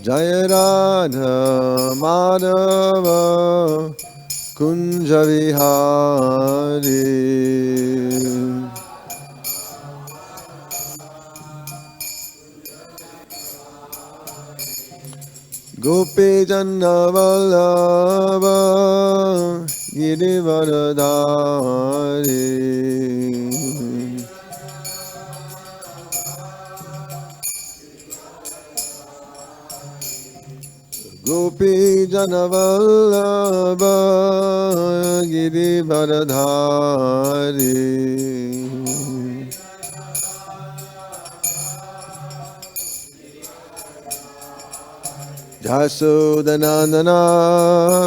Jaya Radha Madhava Kunja Vihari Gopi Janna Vallabha Girivaradhari Gopi Janna Vallabha Girivaradhari Jasodanandana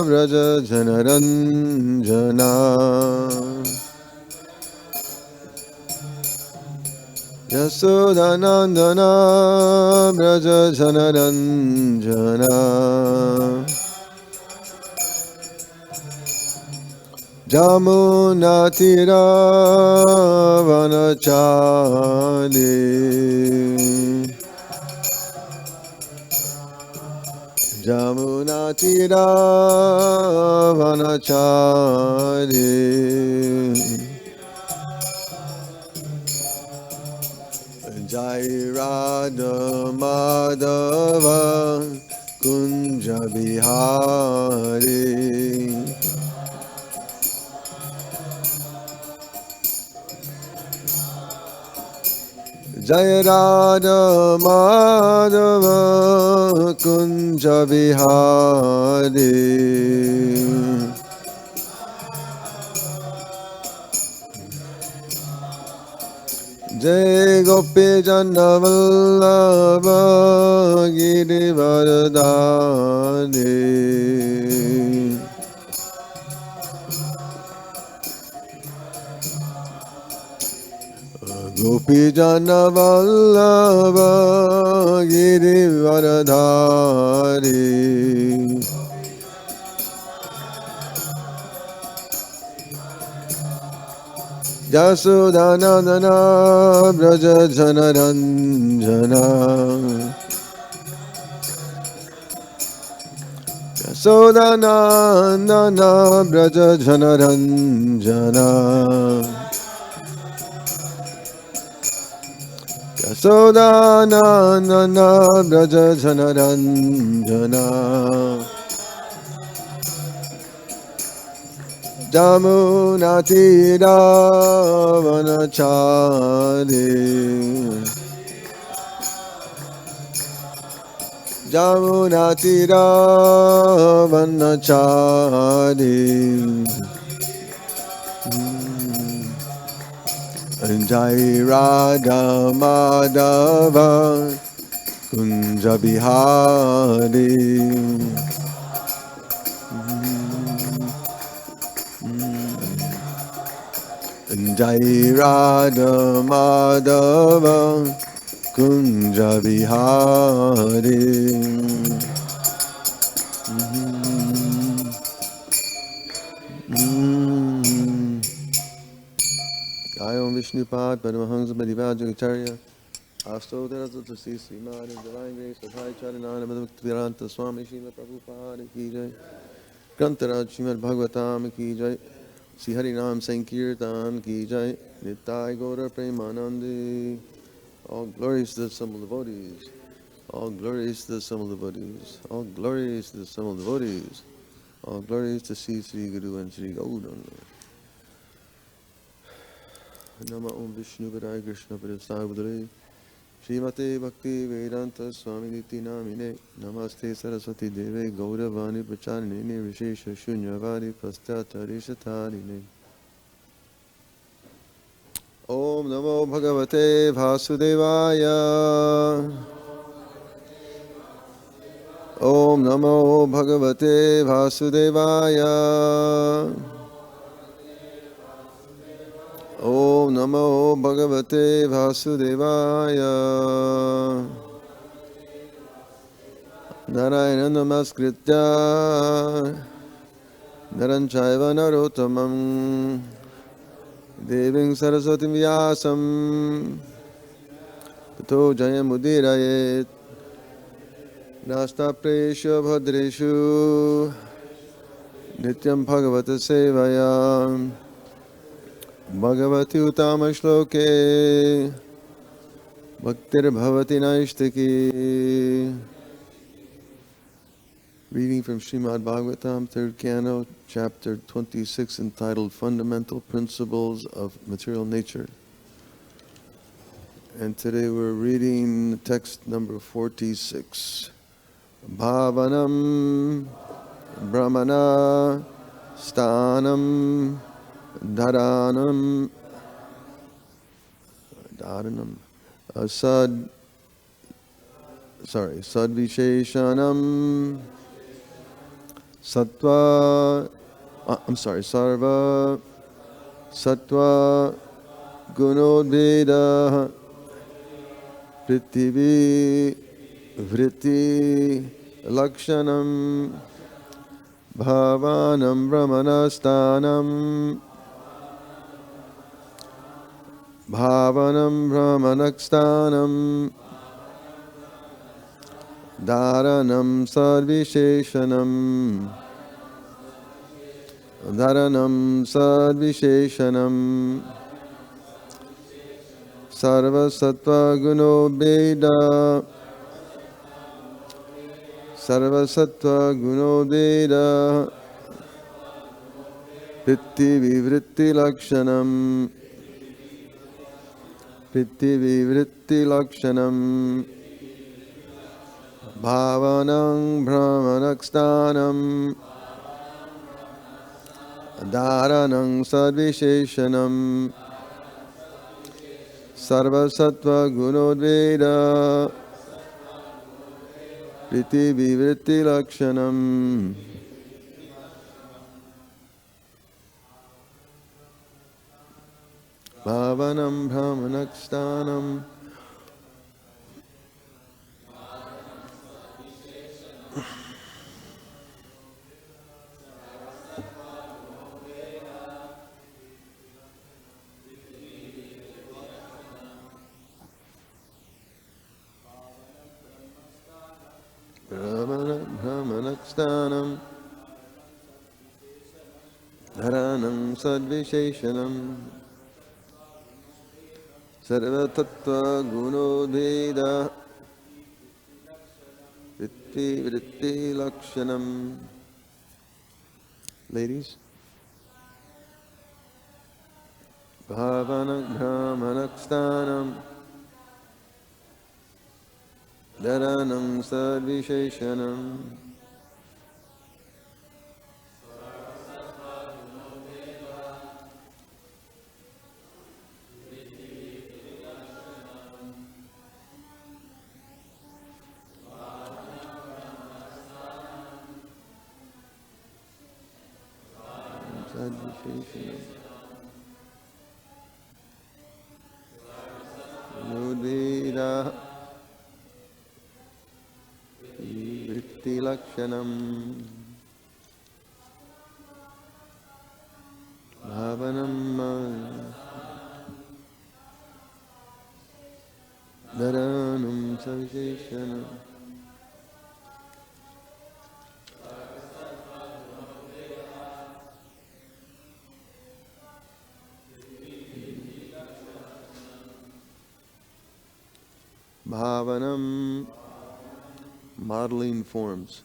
Vraja Janaranjana Jasodanandana Vraja Janaranjana Jamunatira Vanachali Jamunatira Vanachari Jai Radha Madhava Kunja Vihari Jai Radha Madhava Kunja Vihari Jai Gopi Janna Vallabha Girivaradhari Gopi Janna Vallabha Girivaradhari Jasodanandana Vraja Janaranjana Jasodanandana Vraja Janaranjana Jasodanandana Vraja Janaranjana Jamunatira Vanachari Jamunatira Vanachari Jai Radha Madhava Kunja Vihari Jai Radha Madhava Kunja Vihari Om Vishnupad Paramahansa Parivajacharya Astodhara Tutlasi Srimad Divine Grace of High Charanana Bhaktivedanta Swami Srila Prabhupada Ki Jai Grantaraj Srimad Bhagavatam Ki Jai Sri Harinam Sankirtan Ki Jai Nitai Gaura Premanandi. All glories to the assembled devotees. All glories to the assembled devotees. All glories to the assembled devotees. All glories to Sri Sri Guru and Sri Gaudana. Nama Om Vishnu Padaya Krishna Padaya Budale Srimate Bhakti Vedanta Swami Niti Namine Namaste Saraswati Deve Gauravani Pracharine Vishesha Shunyavadi Pastyacharya Shatarine Om Namo Bhagavate Vasudevaya Om Namo Bhagavate Vasudevaya Om Namo Bhagavate Vasudevaya Narayana Namaskritya Naranchaiva Narottamam Deving Saraswati Vyasam Tato Jayamudiraye Nastapreshu bhadreshu nityam bhagavata sevaya bhagavati utama shloke bhaktir bhavati naishtaki. Reading from Srimad Bhagavatam, 3rd Canto, Chapter 26, entitled Fundamental Principles of Material Nature. And today we're reading text number 46. Bhāvanam, brahmaṇaḥ, sthānam, dhāraṇam, sad-viśeṣaṇam, sarva-sattva-guṇodbhedaḥ, pṛthivī-vṛtti-lakṣaṇam, bhāvanam brahmaṇaḥ-sthānam, bhāvanam brahmaṇaḥ-sthānam, dhāraṇam sad-viśeṣaṇam, dhāraṇam sad-viśeṣaṇam, sarva-sattva-guṇodbhedaḥ, sarva-sattva-guṇodbhedaḥ, pṛthivī-vṛtti-lakṣaṇam, pṛthivī-vṛtti-lakṣaṇam, bhāvanaṁ brahmaṇaḥ-sthānam, dhāraṇam sad-viśeṣaṇam, sarva-sattva-guṇodbhedaḥ, pṛthivī-vṛtti-lakṣaṇam. Bhāvanam brahmaṇaḥ-sthānam, brahmaṇaḥ-sthānam, dhāraṇam sad-viśeṣaṇam, sarva-sattva-guṇodbhedaḥ, pṛthivī-vṛtti-lakṣaṇam. Ladies. Bhāvanam brahmaṇaḥ-sthānam, dhāraṇam sad-viśeṣaṇam, sad-viśeṣaṇam, udbhedaḥ, pṛthivī-vṛtti-lakṣaṇam, bhāvanam, dhāraṇam sad-viśeṣaṇam. Bhāvanam, modeling forms.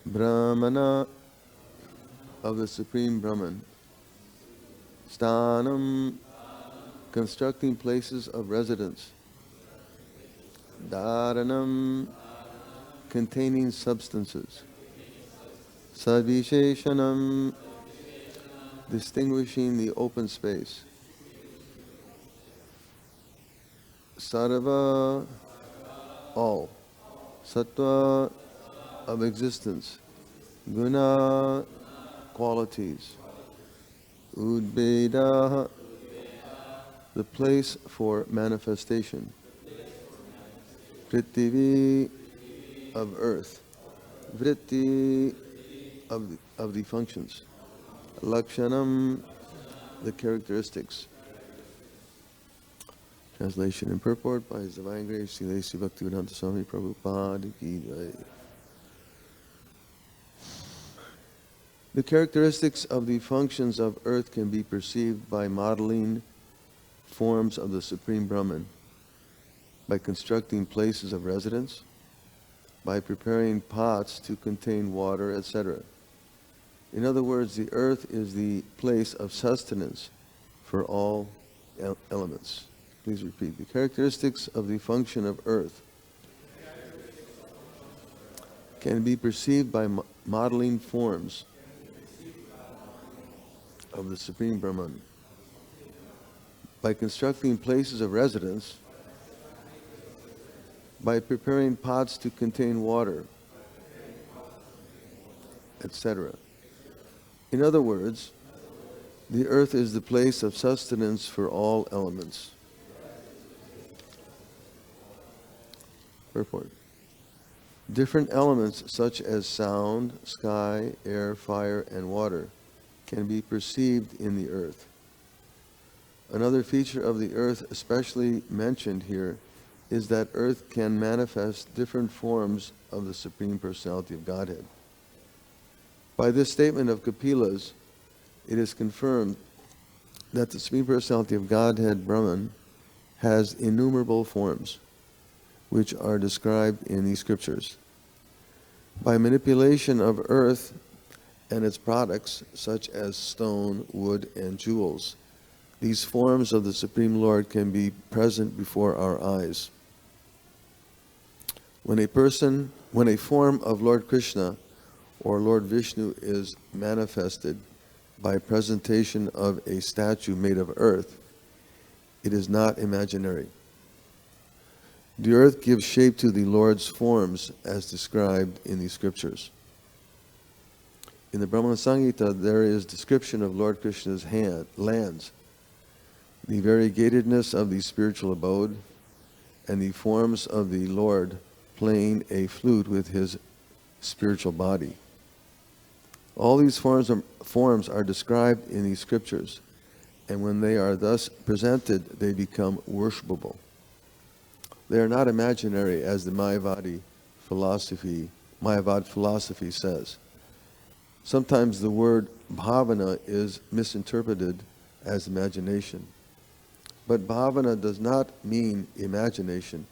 Brahmana, of the Supreme Brahman. Sthānam, constructing places of residence. Dhāraṇam, containing substances. Sad-viśeṣaṇam, distinguishing the open space. Sarva, all. Sattva, of existence. Guṇa, qualities. Udbhedaḥ, the place for manifestation. Pṛthivī, of earth. Vritti, of the functions. Lakṣaṇam, the characteristics. Translation and purport by His Divine Grace, Sri Bhaktivedanta Swami Prabhupada Ki Jai. The characteristics of the functions of earth can be perceived by modeling forms of the Supreme Brahman, by constructing places of residence, by preparing pots to contain water, etc. In other words, the earth is the place of sustenance for all elements. Please repeat. The characteristics of the function of earth can be perceived by modeling forms of the Supreme Brahman, by constructing places of residence, by preparing pots to contain water, etc. In other words, the earth is the place of sustenance for all elements. Purport. Different elements such as sound, sky, air, fire, and water can be perceived in the earth. Another feature of the earth especially mentioned here is that earth can manifest different forms of the Supreme Personality of Godhead. By this statement of Kapila's, it is confirmed that the Supreme Personality of Godhead, Brahman, has innumerable forms, which are described in these scriptures. By manipulation of earth and its products, such as stone, wood, and jewels, these forms of the Supreme Lord can be present before our eyes. When a form of Lord Kṛṣṇa or Lord Viṣṇu is manifested by presentation of a statue made of earth, it is not imaginary. The earth gives shape to the Lord's forms as described in the scriptures. In the Brahmana Samhita, there is description of Lord Kṛṣṇa's lands, the variegatedness of the spiritual abode, and the forms of the Lord playing a flute with his spiritual body. All these forms are described in these scriptures, and when they are thus presented, they become worshipable. They are not imaginary, as the Mayavad philosophy says. Sometimes the word bhāvana is misinterpreted as imagination. But bhāvana does not mean imagination.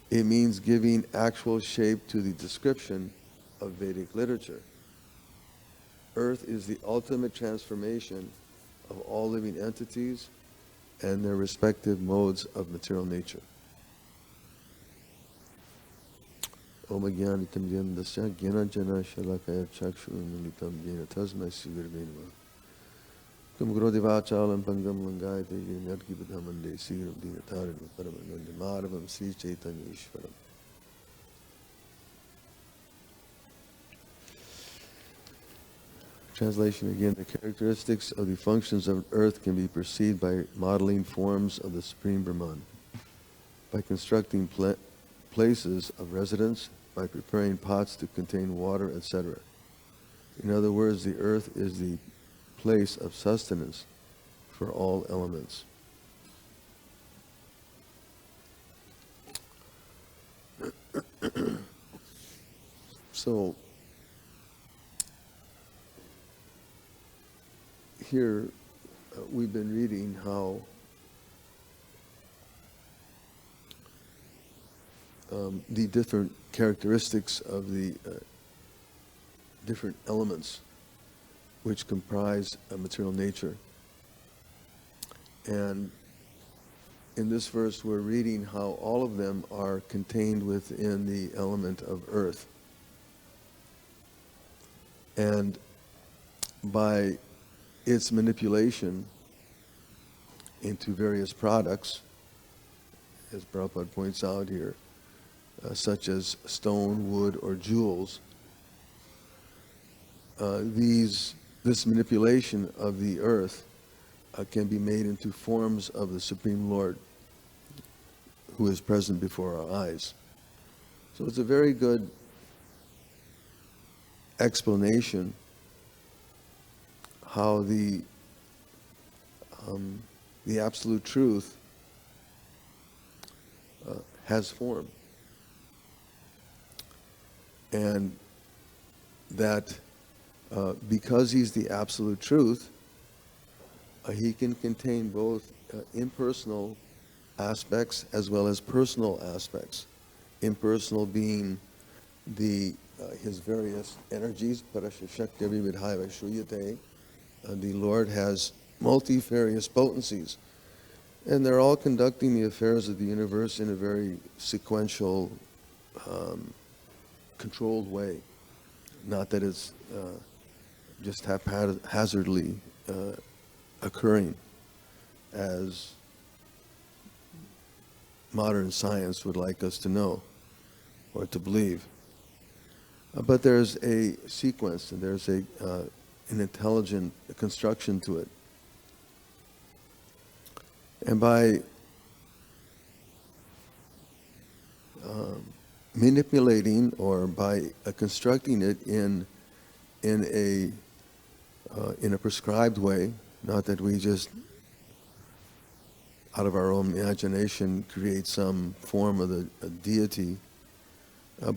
It means giving actual shape to the description of Vedic literature. Earth is the ultimate transformation of all living entities and their respective modes of material nature. Om Jnanitam Yandasya Jnanajana Shalakaya Chakshurumilitam Jena Tasmai Sivirvenava Kam Grodivācālam Pangam Langāyate Yadki Padhamande Sigram Dinatarinam Paramananda Madhavam Sri Chaitanya Ishvaram. Translation again. The characteristics of the functions of earth can be perceived by modeling forms of the Supreme Brahman, by constructing places of residence, by preparing pots to contain water, etc. In other words, the earth is the place of sustenance for all elements. So, here we've been reading how the different characteristics of the different elements which comprise a material nature. And in this verse we're reading how all of them are contained within the element of earth. And by its manipulation into various products, as Prabhupada points out here, such as stone, wood, or jewels, this manipulation of the earth can be made into forms of the Supreme Lord, who is present before our eyes. So it's a very good explanation how the absolute truth has form. And that because he's the absolute truth, he can contain both impersonal aspects as well as personal aspects. Impersonal being his various energies, parashashakti-vidhaiva shruyate. The Lord has multifarious potencies, and they're all conducting the affairs of the universe in a very sequential, controlled way. Not that it's just haphazardly occurring, as modern science would like us to know or to believe. But there's a sequence, and there's an intelligent construction to it. And by manipulating or by constructing it in a prescribed way, not that we just out of our own imagination create some form of the deity,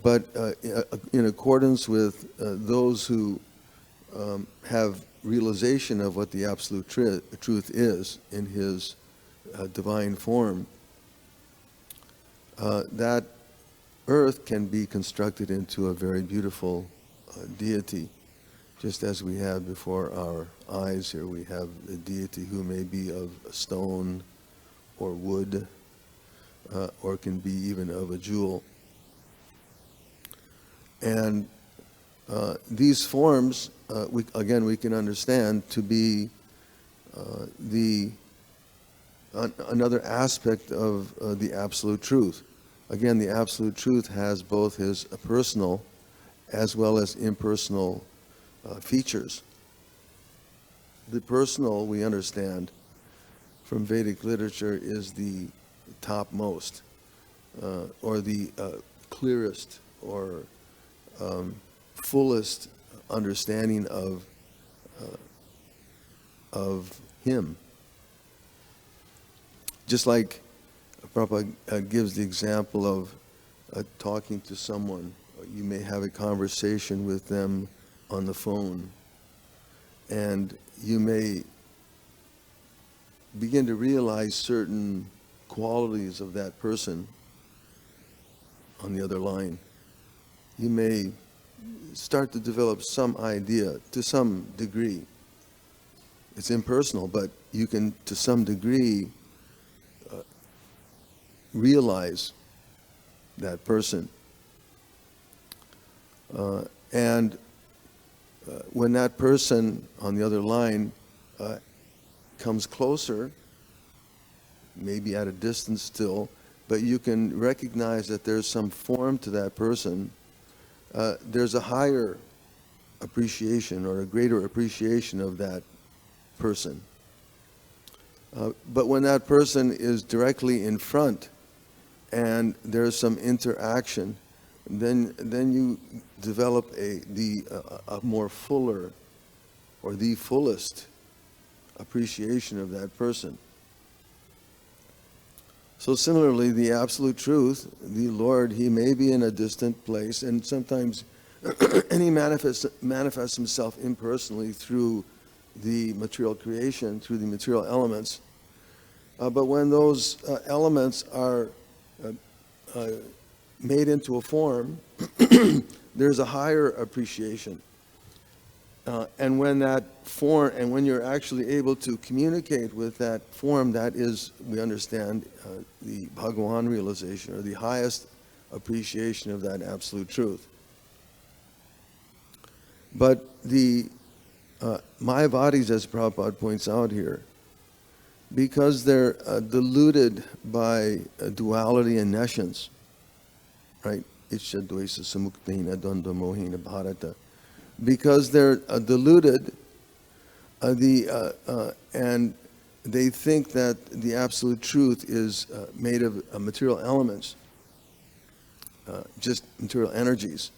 but in accordance with those who have realization of what the absolute truth is in his divine form, that earth can be constructed into a very beautiful deity. Just as we have before our eyes here, we have a deity who may be of stone or wood, or can be even of a jewel. And these forms, we can understand to be another aspect of the absolute truth. Again, the absolute truth has both his personal as well as impersonal features. The personal, we understand from Vedic literature, is the topmost, or the clearest or fullest understanding of him. Just like Prabhupada gives the example of talking to someone. You may have a conversation with them on the phone, and you may begin to realize certain qualities of that person on the other line. You may start to develop some idea to some degree. It's impersonal, but you can, to some degree, realize that person. And when that person on the other line comes closer, maybe at a distance still, but you can recognize that there's some form to that person. There's a higher appreciation or a greater appreciation of that person. But when that person is directly in front and there's some interaction, then you develop a more fuller or the fullest appreciation of that person. So similarly, the absolute truth, the Lord, he may be in a distant place, and sometimes and he manifests himself impersonally through the material creation, through the material elements. But when those elements are made into a form, there's a higher appreciation. And when that form, and when you're actually able to communicate with that form, that is, we understand, the Bhagavan realization, or the highest appreciation of that absolute truth. But the Mayavadis, as Prabhupada points out here, because they're deluded by duality and nescience, right? Ichcha-dvesa samukta-hina dvandva-mohina bharata. Because they're deluded, and they think that the absolute truth is made of material elements, just material energies.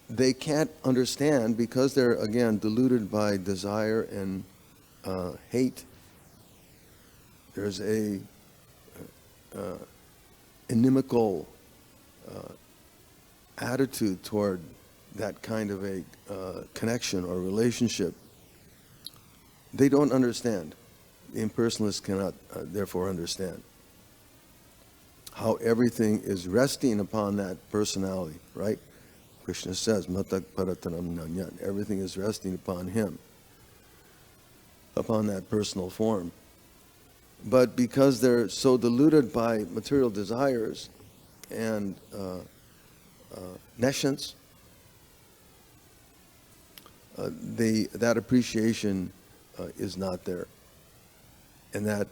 They can't understand, because they're, again, deluded by desire and hate. There's a inimical attitude toward that kind of a connection or relationship, they don't understand. The impersonalists cannot therefore understand how everything is resting upon that personality, right? Krishna says, Matak Paratanam Nanyan. Everything is resting upon him, upon that personal form. But because they're so deluded by material desires and nescience, that appreciation is not there. And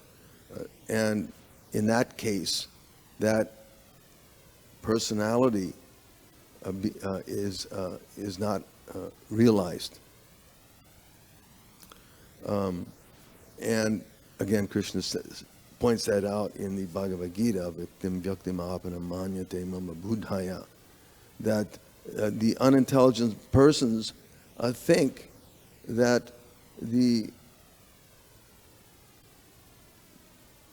in that case, that personality is not realized. And again, Krishna points that out in the Bhagavad Gita, Viktim Vyaktim Apanam Manyate Mama Buddhaya, that the unintelligent persons think that the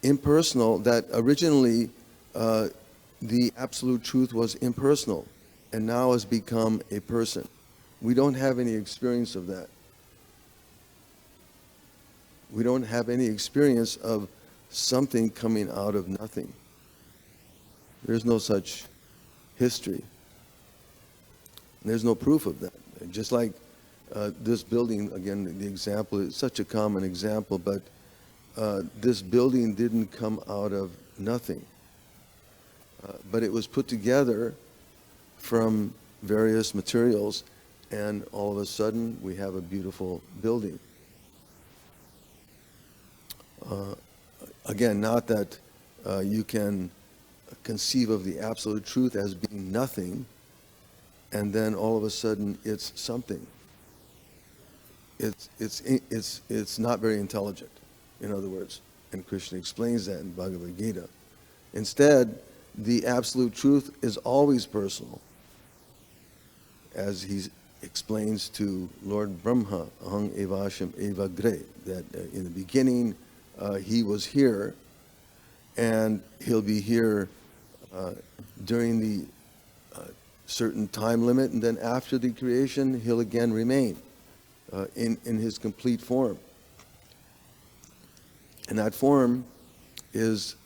impersonal, that originally the absolute truth was impersonal and now has become a person. We don't have any experience of that. We don't have any experience of something coming out of nothing. There's no such history. There's no proof of that. Just like this building, again, the example is such a common example, but this building didn't come out of nothing. But it was put together from various materials, and all of a sudden we have a beautiful building. Again, not that you can conceive of the absolute truth as being nothing, and then all of a sudden it's something. It's not very intelligent, in other words. And Krishna explains that in Bhagavad Gita. Instead, the absolute truth is always personal, as he explains to Lord Brahma, Aham evasham evagre, that in the beginning he was here, and he'll be here during the certain time limit, and then after the creation he'll again remain in his complete form. And that form is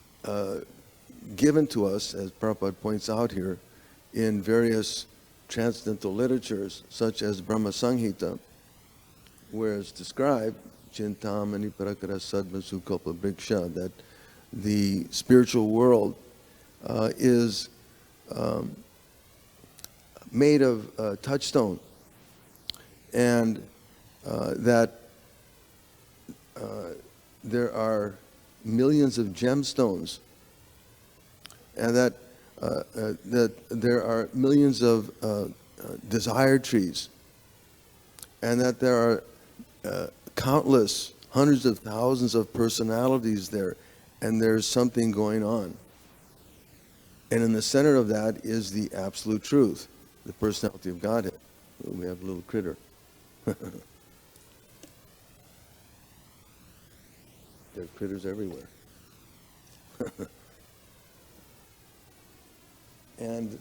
given to us, as Prabhupada points out here, in various transcendental literatures, such as Brahma Samhita, where it's described, Chintamani Parakara Sadva Sukopa Briksha, that the spiritual world is made of touchstone, and that there are millions of gemstones, and that there are millions of desire trees, and that there are countless, hundreds of thousands of personalities there, and there's something going on. And in the center of that is the absolute truth, the personality of Godhead. We have a little critter. There are critters everywhere. And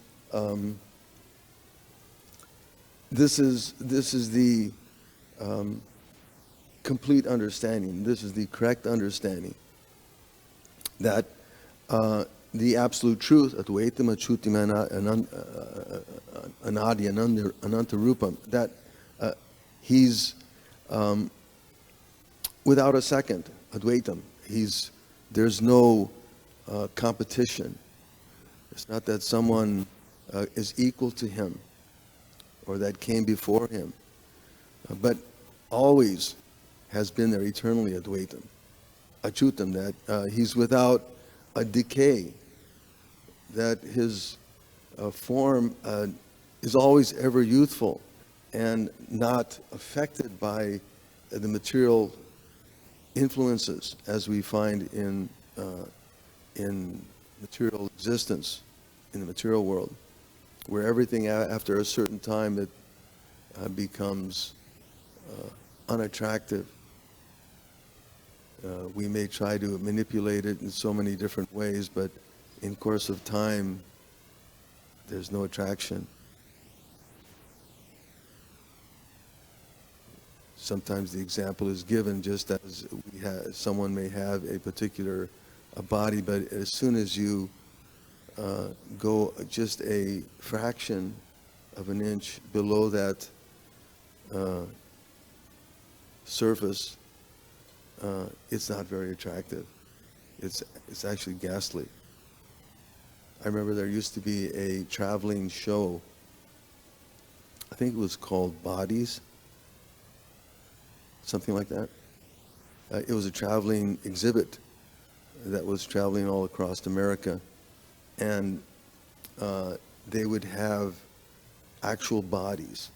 this is the complete understanding. This is the correct understanding that the absolute truth, Advaitam Achutim Anadi Ananta Rupam, that he's without a second, Advaitam. There's no competition. It's not that someone is equal to him or that came before him, but always has been there eternally, Advaitam. Achutam, that he's without a decay, that his form is always ever youthful and not affected by the material influences as we find in material existence, in the material world, where everything after a certain time it becomes unattractive. We may try to manipulate it in so many different ways, but in course of time, there's no attraction. Sometimes the example is given just as someone may have a particular body, but as soon as you go just a fraction of an inch below that surface, it's not very attractive. It's actually ghastly. I remember there used to be a traveling show. I think it was called Bodies, something like that. It was a traveling exhibit that was traveling all across America, and they would have actual bodies.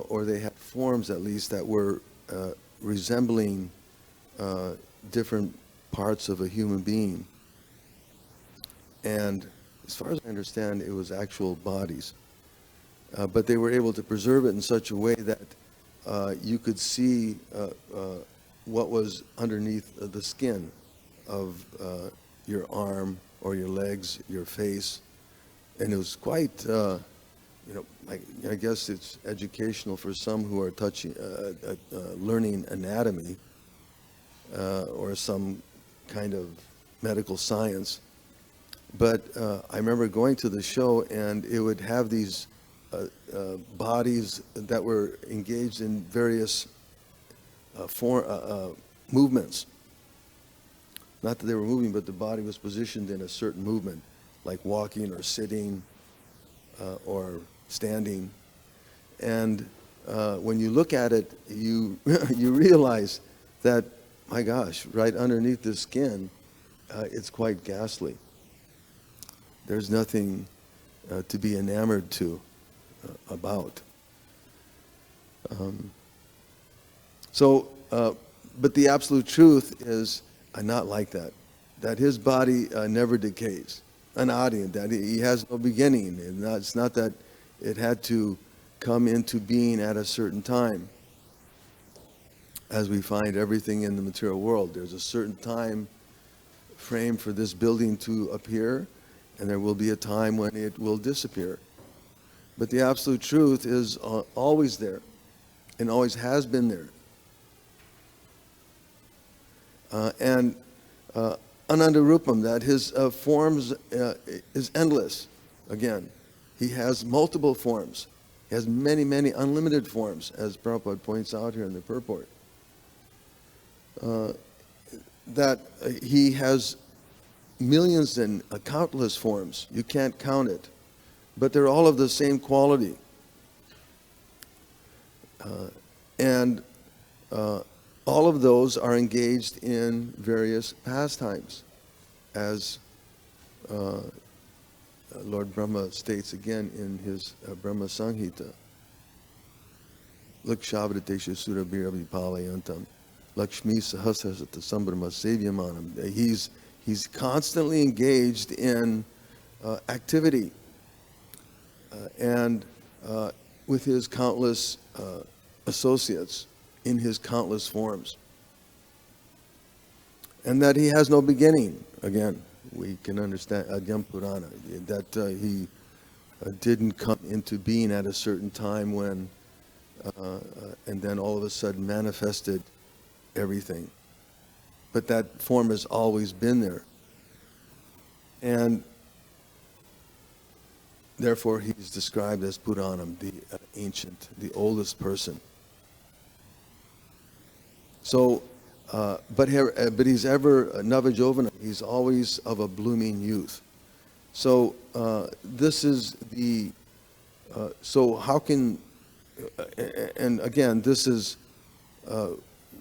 Or they had forms, at least, that were resembling different parts of a human being. And as far as I understand, it was actual bodies. But they were able to preserve it in such a way that you could see what was underneath the skin of your arm or your legs, your face. And it was quite, I guess it's educational for some who are learning anatomy or some kind of medical science. But I remember going to the show, and it would have these bodies that were engaged in various movements. Not that they were moving, but the body was positioned in a certain movement, like walking or sitting or standing. And when you look at it, you you realize that, my gosh, right underneath the skin, it's quite ghastly. There's nothing to be enamored to about. But the absolute truth is not like that. That his body never decays. Anadiyam, that he has no beginning. And it's not that it had to come into being at a certain time. As we find everything in the material world, there's a certain time frame for this building to appear, and there will be a time when it will disappear. But the absolute truth is always there, and always has been there. And Ananda Rupam, that his forms is endless. Again, he has multiple forms. He has many, many unlimited forms, as Prabhupada points out here in the purport. That he has millions and countless forms. You can't count it. But they're all of the same quality. And all of those are engaged in various pastimes, as Lord Brahma states again in his Brahma Samhita. Lakshavaditesha surabhirabhipalayantam Lakshmi sahasrasata sambrahma sevyamanam. He's constantly engaged in activity and with his countless associates in his countless forms. And that he has no beginning. Again, we can understand Adyam Purana, that he didn't come into being at a certain time when, and then all of a sudden manifested everything. But that form has always been there. And therefore he's described as Puranam, the ancient, the oldest person. So, but he's ever Navajovana, he's always of a blooming youth. So this is the, so how can, and again, this is,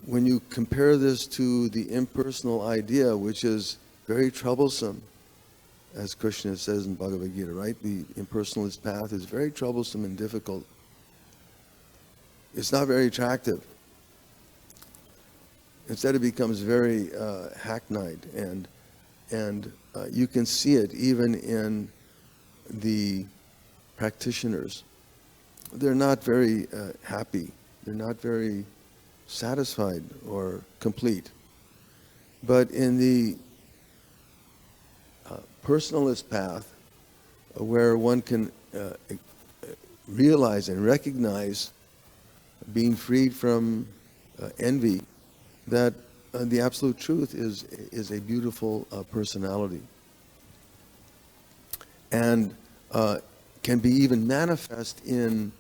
when you compare this to the impersonal idea, which is very troublesome, as Kṛṣṇa says in Bhagavad Gita, right? The impersonalist path is very troublesome and difficult. It's not very attractive. Instead, it becomes very hackneyed, and you can see it even in the practitioners. They're not very happy. They're not very satisfied or complete. But in the personalist path, where one can realize and recognize being freed from envy, that the absolute truth is a beautiful personality, and can be even manifest in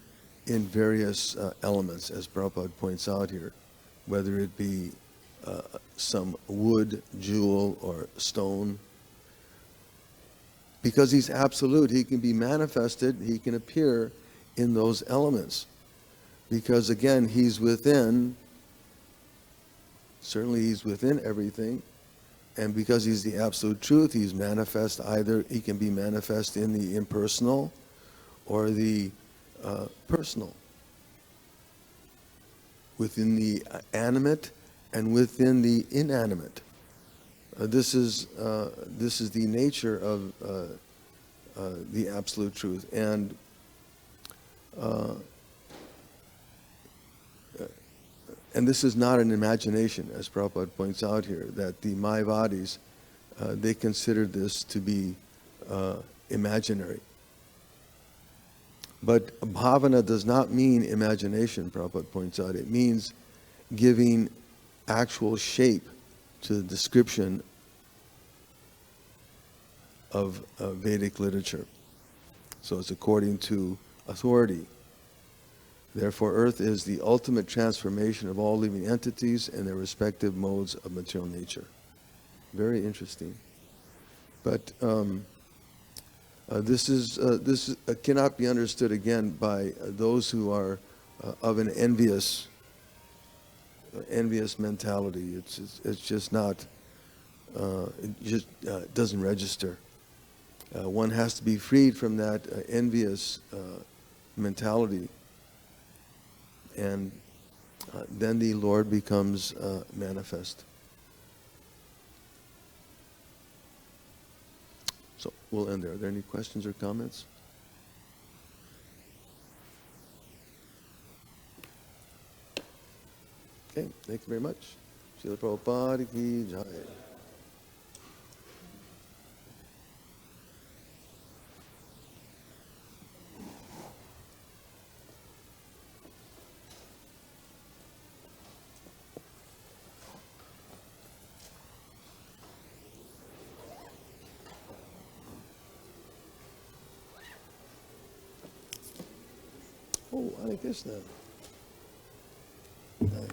various elements, as Prabhupada points out here, whether it be some wood, jewel, or stone. Because he's absolute, he can be manifested, he can appear in those elements. Because again, he's within, certainly he's within everything, and because he's the absolute truth, he's manifest either, he can be manifest in the impersonal or the personal, within the animate and within the inanimate. This is the nature of the absolute truth, and this is not an imagination, as Prabhupada points out here, that the Mayavadis, they consider this to be imaginary. But bhavana does not mean imagination, Prabhupada points out. It means giving actual shape to the description of Vedic literature. So it's according to authority. Therefore, earth is the ultimate transformation of all living entities and their respective modes of material nature. Very interesting. But this cannot be understood again by those who are of an envious mentality. It's just not. It just doesn't register. One has to be freed from that envious mentality, and then the Lord becomes manifest. So we'll end there. Are there any questions or comments? Okay, thank you very much. Srila Prabhupada ki jai. Oh, Hare Krishna. Right.